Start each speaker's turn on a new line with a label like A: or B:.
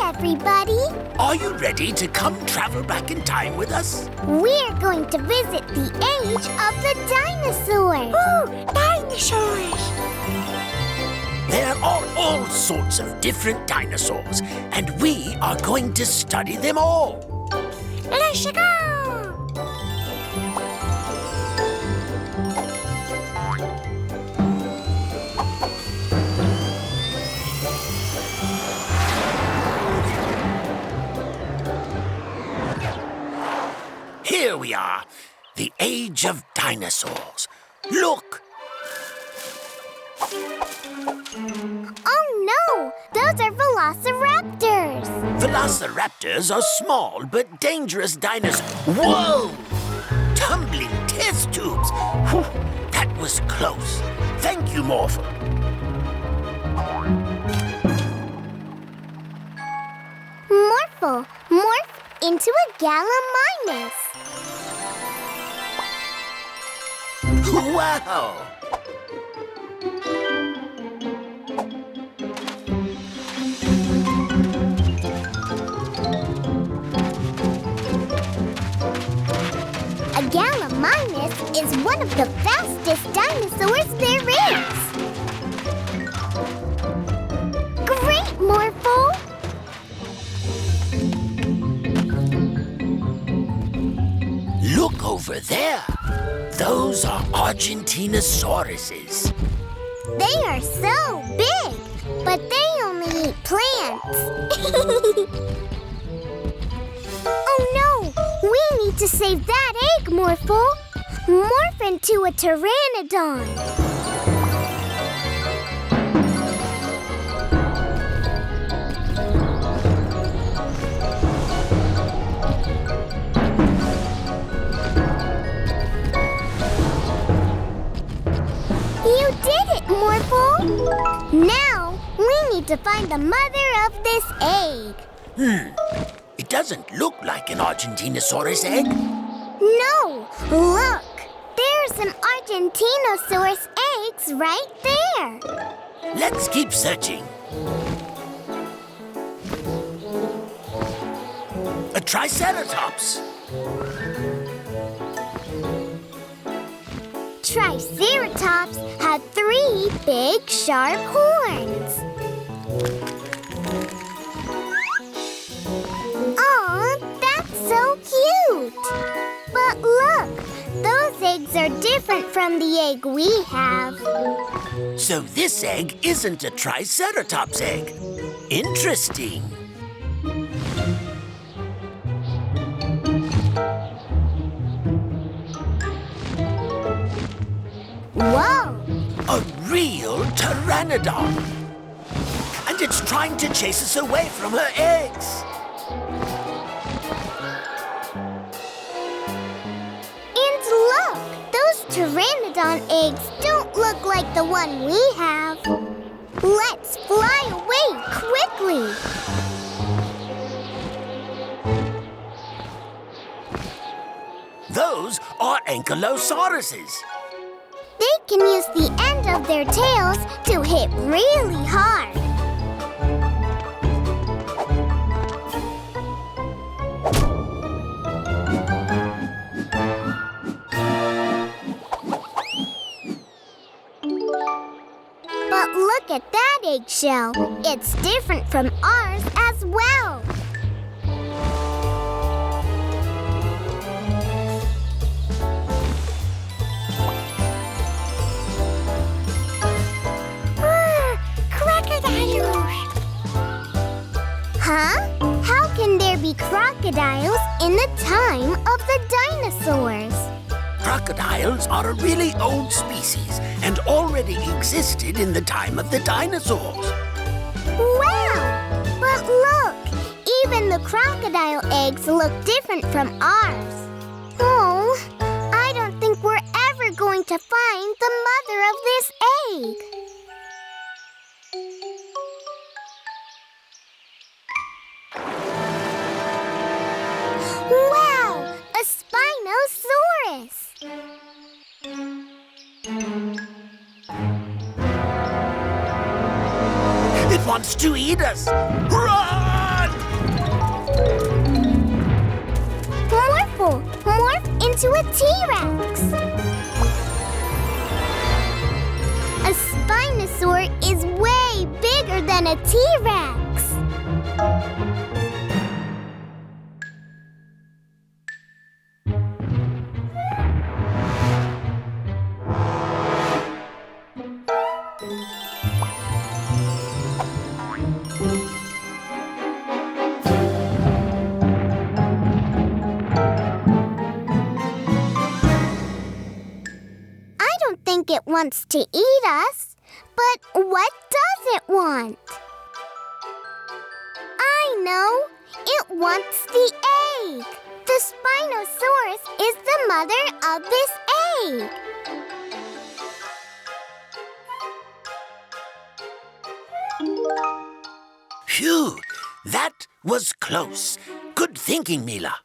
A: everybody!
B: Are you ready to come travel back in time with us?
A: We're going to visit the age of the dinosaurs!
C: Ooh, dinosaurs!
B: There are all sorts of different dinosaurs, and we are going to study them all.
C: Let's go!
B: Here we are, the age of dinosaurs. Look!
A: Oh no! Those are velociraptors!
B: Velociraptors are small but dangerous dinosaurs. Whoa! Tumbling test tubes! Whew, that was close. Thank you, Morphle.
A: Morphle, morph into a gallimimus.
B: Wow!
A: A gallimimus is one of the fastest dinosaurs there is. Great, Morphle!
B: Look over there. Those are Argentinasauruses.
A: They are so big, but they only eat plants. Oh no! We need to save that egg, Morphle. Morph into a pteranodon. You did it, Morphle! Now, we need to find the mother of this egg.
B: It doesn't look like an Argentinosaurus egg.
A: No! Look! There's some Argentinosaurus eggs right there.
B: Let's keep searching. A Triceratops.
A: Triceratops had 3 big, sharp horns. Aw, that's so cute! But look, those eggs are different from the egg we have.
B: So this egg isn't a Triceratops egg. Interesting.
A: Whoa!
B: A real pteranodon. And it's trying to chase us away from her eggs.
A: And look! Those pteranodon eggs don't look like the one we have. Let's fly away quickly!
B: Those are Ankylosauruses.
A: They can use the end of their tails to hit really hard. But look at that eggshell. It's different from ours as well. Huh? How can there be crocodiles in the time of the dinosaurs?
B: Crocodiles are a really old species and already existed in the time of the dinosaurs.
A: Wow! But look! Even the crocodile eggs look different from ours. Oh, I don't think we're ever going to find the mother of this egg. Wow! A Spinosaurus!
B: It wants to eat us. Run!
A: a T-Rex. A Spinosaur is way bigger than a T-Rex. I don't think it wants to eat us. But what does it want? I know. It wants the egg. The Spinosaurus is the mother of this egg.
B: Phew! That was close. Good thinking, Mila.